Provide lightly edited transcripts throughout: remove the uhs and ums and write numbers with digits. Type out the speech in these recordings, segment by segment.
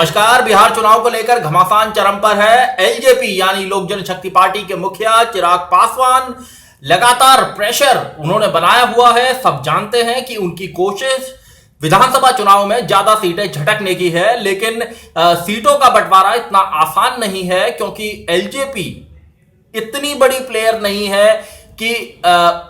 नमस्कार। बिहार चुनाव को लेकर घमासान चरम पर है। एलजेपी यानी लोक जनशक्ति पार्टी के मुखिया चिराग पासवान लगातार प्रेशर उन्होंने बनाया हुआ है। सब जानते हैं कि उनकी कोशिश विधानसभा चुनाव में ज्यादा सीटें झटकने की है, लेकिन सीटों का बंटवारा इतना आसान नहीं है क्योंकि एलजेपी इतनी बड़ी प्लेयर नहीं है कि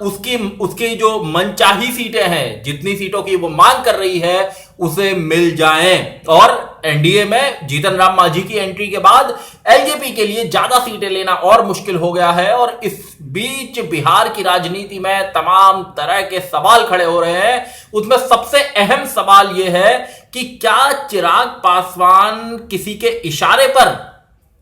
उसकी जो मनचाही सीटें हैं, जितनी सीटों की वो मांग कर रही है उसे मिल जाएं। और एनडीए में जीतन राम मांझी की एंट्री के बाद एलजेपी के लिए ज्यादा सीटें लेना और मुश्किल हो गया है। और इस बीच बिहार की राजनीति में तमाम तरह के सवाल खड़े हो रहे हैं। उसमें सबसे अहम सवाल यह है कि क्या चिराग पासवान किसी के इशारे पर,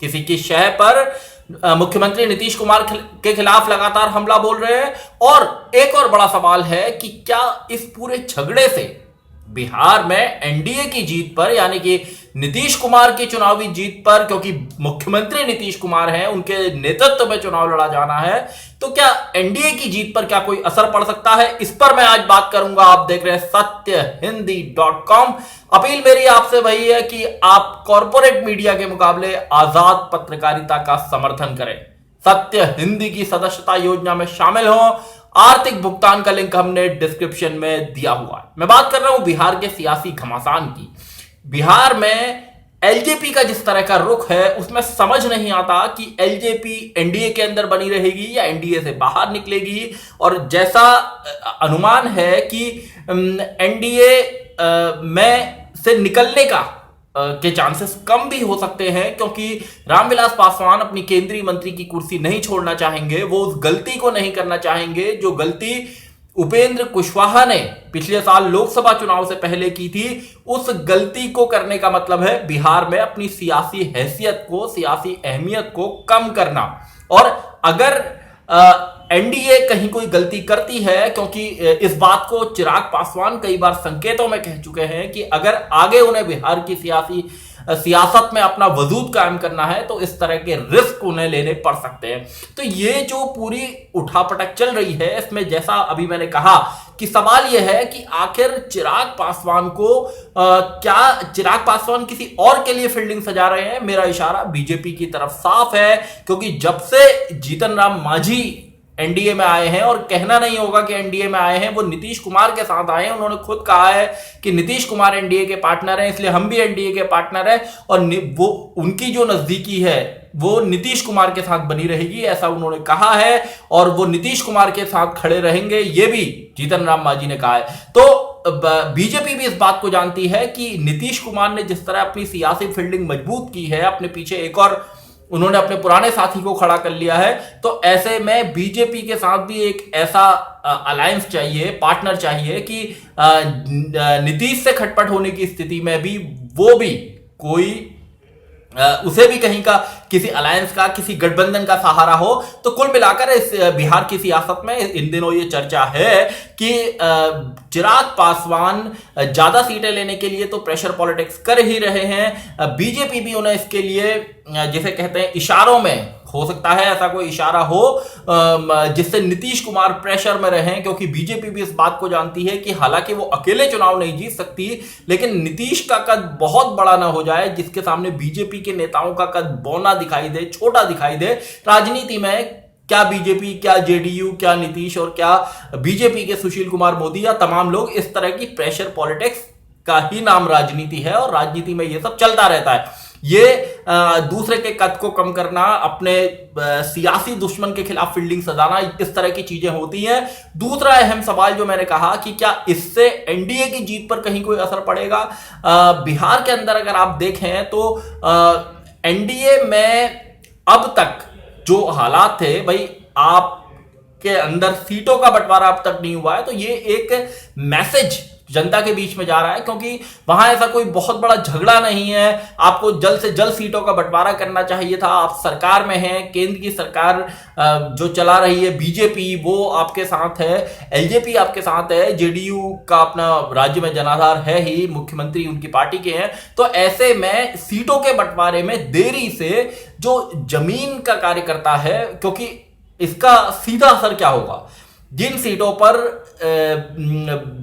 किसी की शह पर मुख्यमंत्री नीतीश कुमार के खिलाफ लगातार हमला बोल रहे हैं। और एक और बड़ा सवाल है कि क्या इस पूरे झगड़े से बिहार में एनडीए की जीत पर, यानी कि नीतीश कुमार की चुनावी जीत पर, क्योंकि मुख्यमंत्री नीतीश कुमार हैं, उनके नेतृत्व में चुनाव लड़ा जाना है, तो क्या एनडीए की जीत पर क्या कोई असर पड़ सकता है? इस पर मैं आज बात करूंगा। आप देख रहे हैं सत्यहिंदी.com। अपील मेरी आपसे वही है कि आप कॉर्पोरेट मीडिया के मुकाबले आजाद पत्रकारिता का समर्थन करें। सत्य हिंदी की सदस्यता योजना में शामिल हो। आर्थिक भुगतान का लिंक हमने डिस्क्रिप्शन में दिया हुआ है। मैं बात कर रहा हूं बिहार के सियासी घमासान की। बिहार में एलजेपी का जिस तरह का रुख है उसमें समझ नहीं आता कि एलजेपी एनडीए के अंदर बनी रहेगी या एनडीए से बाहर निकलेगी। और जैसा अनुमान है कि एनडीए में से निकलने का के चांसेस कम भी हो सकते हैं, क्योंकि रामविलास पासवान अपनी केंद्रीय मंत्री की कुर्सी नहीं छोड़ना चाहेंगे। वो उस गलती को नहीं करना चाहेंगे जो गलती उपेंद्र कुशवाहा ने पिछले साल लोकसभा चुनाव से पहले की थी। उस गलती को करने का मतलब है बिहार में अपनी सियासी हैसियत को, सियासी अहमियत को कम करना। और अगर एनडीए कहीं कोई गलती करती है, क्योंकि इस बात को चिराग पासवान कई बार संकेतों में कह चुके हैं कि अगर आगे उन्हें बिहार की सियासत में अपना वजूद कायम करना है तो इस तरह के रिस्क उन्हें लेने पड़ सकते हैं। तो ये जो पूरी उठापटक चल रही है, इसमें जैसा अभी मैंने कहा कि सवाल यह है कि आखिर चिराग पासवान को क्या चिराग पासवान किसी और के लिए फील्डिंग सजा रहे हैं? मेरा इशारा बीजेपी की तरफ साफ है, क्योंकि जब से जीतन राम मांझी एनडीए में आए हैं, और कहना नहीं होगा कि एनडीए में आए हैं, वो नीतीश कुमार के साथ आए हैं। उन्होंने खुद कहा है कि नीतीश कुमार एनडीए के पार्टनर हैं, इसलिए हम भी एनडीए के पार्टनर हैं। और वो उनकी जो नजदीकी है वो नीतीश कुमार के साथ बनी रहेगी, ऐसा उन्होंने कहा है। और वो नीतीश कुमार के साथ खड़े रहेंगे, ये भी जीतन राम मांझी ने कहा है। तो बीजेपी भी इस बात को जानती है कि नीतीश कुमार ने जिस तरह अपनी सियासी फील्डिंग मजबूत की है, अपने पीछे एक और उन्होंने अपने पुराने साथी को खड़ा कर लिया है। तो ऐसे में बीजेपी के साथ भी एक ऐसा अलायंस चाहिए, पार्टनर चाहिए कि नीतीश से खटपट होने की स्थिति में भी वो भी कोई उसे भी कहीं का किसी अलायंस का, किसी गठबंधन का सहारा हो। तो कुल मिलाकर इस बिहार की सियासत में इन दिनों ये चर्चा है कि चिराग पासवान ज्यादा सीटें लेने के लिए तो प्रेशर पॉलिटिक्स कर ही रहे हैं। बीजेपी भी उन्हें इसके लिए, जिसे कहते हैं इशारों में, हो सकता है ऐसा कोई इशारा हो जिससे नीतीश कुमार प्रेशर में रहें, क्योंकि बीजेपी भी इस बात को जानती है कि हालांकि वो अकेले चुनाव नहीं जीत सकती, लेकिन नीतीश का कद बहुत बड़ा ना हो जाए जिसके सामने बीजेपी के नेताओं का कद बौना दिखाई दे, छोटा दिखाई दे। राजनीति में क्या बीजेपी, क्या जेडीयू, क्या नीतीश और क्या बीजेपी के सुशील कुमार मोदी या तमाम लोग, इस तरह की प्रेशर पॉलिटिक्स का ही नाम राजनीति है और राजनीति में ये सब चलता रहता है। ये दूसरे के कद को कम करना, अपने सियासी दुश्मन के खिलाफ फील्डिंग सजाना, इस तरह की चीजें होती हैं। दूसरा अहम सवाल जो मैंने कहा कि क्या इससे एनडीए की जीत पर कहीं कोई असर पड़ेगा? बिहार के अंदर अगर आप देखें तो एनडीए में अब तक जो हालात थे, भाई आपके अंदर सीटों का बंटवारा अब तक नहीं हुआ है, तो ये एक मैसेज जनता के बीच में जा रहा है, क्योंकि वहां ऐसा कोई बहुत बड़ा झगड़ा नहीं है। आपको जल्द से जल्द सीटों का बंटवारा करना चाहिए था। आप सरकार में हैं, केंद्र की सरकार जो चला रही है बीजेपी, वो आपके साथ है, एलजेपी आपके साथ है, जेडीयू का अपना राज्य में जनाधार है ही, मुख्यमंत्री उनकी पार्टी के हैं। तो ऐसे में सीटों के बंटवारे में देरी से जो जमीन का कार्य करता है, क्योंकि इसका सीधा असर क्या होगा? जिन सीटों पर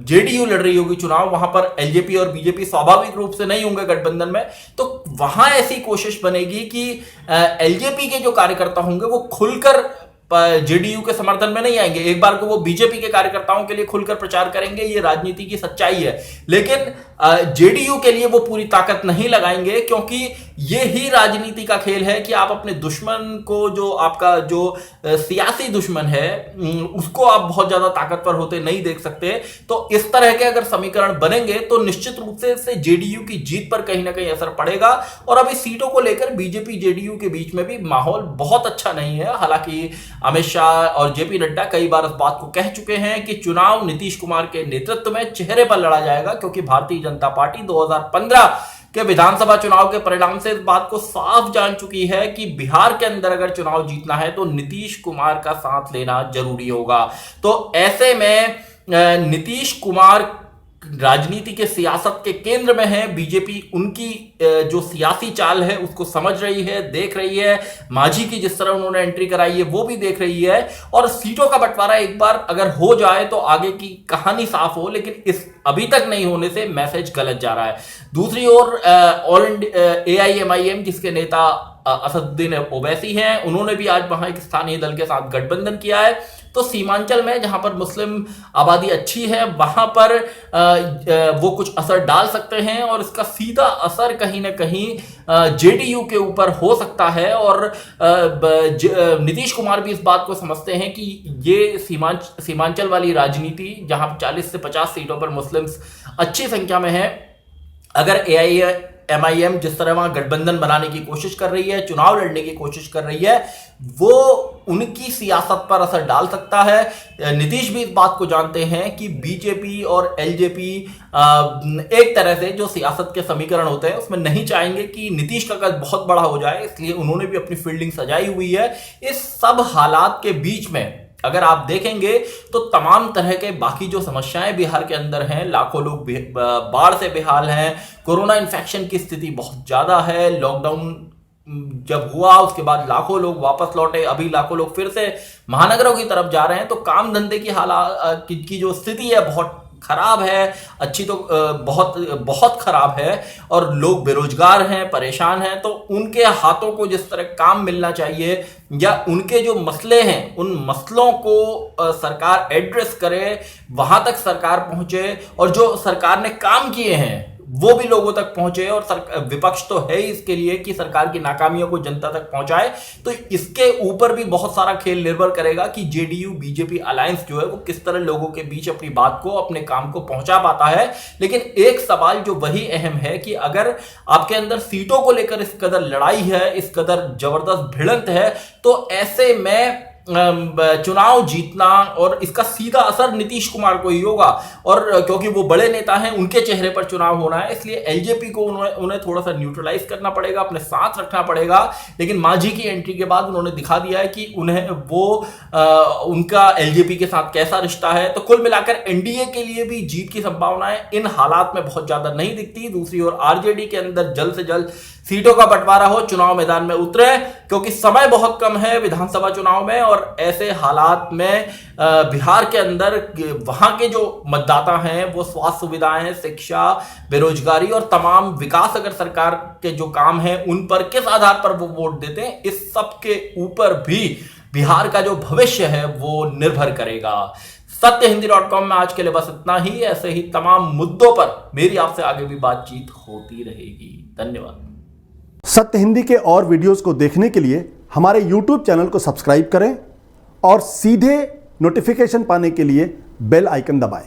जेडीयू लड़ रही होगी चुनाव, वहां पर एलजेपी और बीजेपी स्वाभाविक रूप से नहीं होंगे गठबंधन में, तो वहां ऐसी कोशिश बनेगी कि एलजेपी के जो कार्यकर्ता होंगे वो खुलकर जेडीयू के समर्थन में नहीं आएंगे। एक बार को वो बीजेपी के कार्यकर्ताओं के लिए खुलकर प्रचार करेंगे, ये राजनीति की सच्चाई है। लेकिन जेडीयू के लिए वो पूरी ताकत नहीं लगाएंगे, क्योंकि ये ही राजनीति का खेल है कि आप अपने दुश्मन को, जो आपका जो सियासी दुश्मन है, उसको आप बहुत ज्यादा ताकतवर होते नहीं देख सकते। तो इस तरह के अगर समीकरण बनेंगे तो निश्चित रूप से जेडीयू की जीत पर कहीं ना कहीं असर पड़ेगा। और अभी सीटों को लेकर बीजेपी जेडीयू के बीच में भी माहौल बहुत अच्छा नहीं है। हालांकि अमित शाह और जेपी नड्डा कई बार इस बात को कह चुके हैं कि चुनाव नीतीश कुमार के नेतृत्व में चेहरे पर लड़ा जाएगा, क्योंकि भारतीय जनता पार्टी 2015 के विधानसभा चुनाव के परिणाम से इस बात को साफ जान चुकी है कि बिहार के अंदर अगर चुनाव जीतना है तो नीतीश कुमार का साथ लेना जरूरी होगा। तो ऐसे में नीतीश कुमार राजनीति के सियासत के केंद्र में है। बीजेपी उनकी जो सियासी चाल है उसको समझ रही है, देख रही है। मांझी की जिस तरह उन्होंने एंट्री कराई है वो भी देख रही है। और सीटों का बंटवारा एक बार अगर हो जाए तो आगे की कहानी साफ हो, लेकिन इस अभी तक नहीं होने से मैसेज गलत जा रहा है। दूसरी ओर AIMIM जिसके नेता असदुद्दीन ओवैसी हैं, उन्होंने भी आज वहां एक स्थानीय दल के साथ गठबंधन किया है। तो सीमांचल में जहां पर मुस्लिम आबादी अच्छी है वहां पर वो कुछ असर डाल सकते हैं, और इसका सीधा असर कहीं ना कहीं जेडीयू के ऊपर हो सकता है। और नीतीश कुमार भी इस बात को समझते हैं कि ये सीमांचल वाली राजनीति, जहां 40 से 50 सीटों पर मुस्लिम्स अच्छी संख्या में है, अगर AIMIM जिस तरह वहां गठबंधन बनाने की कोशिश कर रही है, चुनाव लड़ने की कोशिश कर रही है, वो उनकी सियासत पर असर डाल सकता है। नीतीश भी इस बात को जानते हैं कि बीजेपी और एलजेपी एक तरह से जो सियासत के समीकरण होते हैं उसमें नहीं चाहेंगे कि नीतीश का कद बहुत बड़ा हो जाए, इसलिए उन्होंने भी अपनी फील्डिंग सजाई हुई है। इस सब हालात के बीच में अगर आप देखेंगे तो तमाम तरह के बाकी जो समस्याएं बिहार के अंदर हैं, लाखों लोग बाढ़ से बेहाल हैं, कोरोना इन्फेक्शन की स्थिति बहुत ज्यादा है, लॉकडाउन जब हुआ उसके बाद लाखों लोग वापस लौटे, अभी लाखों लोग फिर से महानगरों की तरफ जा रहे हैं। तो काम धंधे की हालात की जो स्थिति है बहुत खराब है, अच्छी तो बहुत खराब है, और लोग बेरोजगार हैं, परेशान हैं। तो उनके हाथों को जिस तरह काम मिलना चाहिए, या उनके जो मसले हैं उन मसलों को सरकार एड्रेस करे, वहां तक सरकार पहुंचे, और जो सरकार ने काम किए हैं वो भी लोगों तक पहुंचे। और विपक्ष तो है ही इसके लिए कि सरकार की नाकामियों को जनता तक पहुंचाए। तो इसके ऊपर भी बहुत सारा खेल निर्भर करेगा कि जेडीयू बीजेपी अलायंस जो है वो किस तरह लोगों के बीच अपनी बात को, अपने काम को पहुंचा पाता है। लेकिन एक सवाल जो वही अहम है कि अगर आपके अंदर सीटों को लेकर इस कदर लड़ाई है, इस कदर जबरदस्त भिड़ंत है, तो ऐसे में चुनाव जीतना और इसका सीधा असर नीतीश कुमार को ही होगा। और क्योंकि वो बड़े नेता हैं, उनके चेहरे पर चुनाव होना है, इसलिए एलजेपी को उन्हें थोड़ा सा न्यूट्रलाइज करना पड़ेगा, अपने साथ रखना पड़ेगा। लेकिन मांझी की एंट्री के बाद उन्होंने दिखा दिया है कि उन्हें उनका एलजेपी के साथ कैसा रिश्ता है। तो कुल मिलाकर एनडीए के लिए भी जीत की संभावनाएं इन हालात में बहुत ज्यादा नहीं दिखती। दूसरी ओर आरजेडी के अंदर जल्द से जल्द सीटों का बंटवारा हो, चुनाव मैदान में उतरे, क्योंकि समय बहुत कम है विधानसभा चुनाव में। और ऐसे हालात में बिहार के अंदर वहां के जो मतदाता हैं वो स्वास्थ्य सुविधाएं, शिक्षा, बेरोजगारी और तमाम विकास, अगर सरकार के जो काम हैं उन पर किस आधार पर वो वोट देते हैं, इस सब के ऊपर भी बिहार का जो भविष्य है वो निर्भर करेगा। सत्यहिंदी.com में आज के लिए बस इतना ही। ऐसे ही तमाम मुद्दों पर मेरी आपसे आगे भी बातचीत होती रहेगी। धन्यवाद। सत्य हिंदी के और वीडियोस को देखने के लिए हमारे YouTube चैनल को सब्सक्राइब करें और सीधे नोटिफिकेशन पाने के लिए बेल आइकन दबाएं।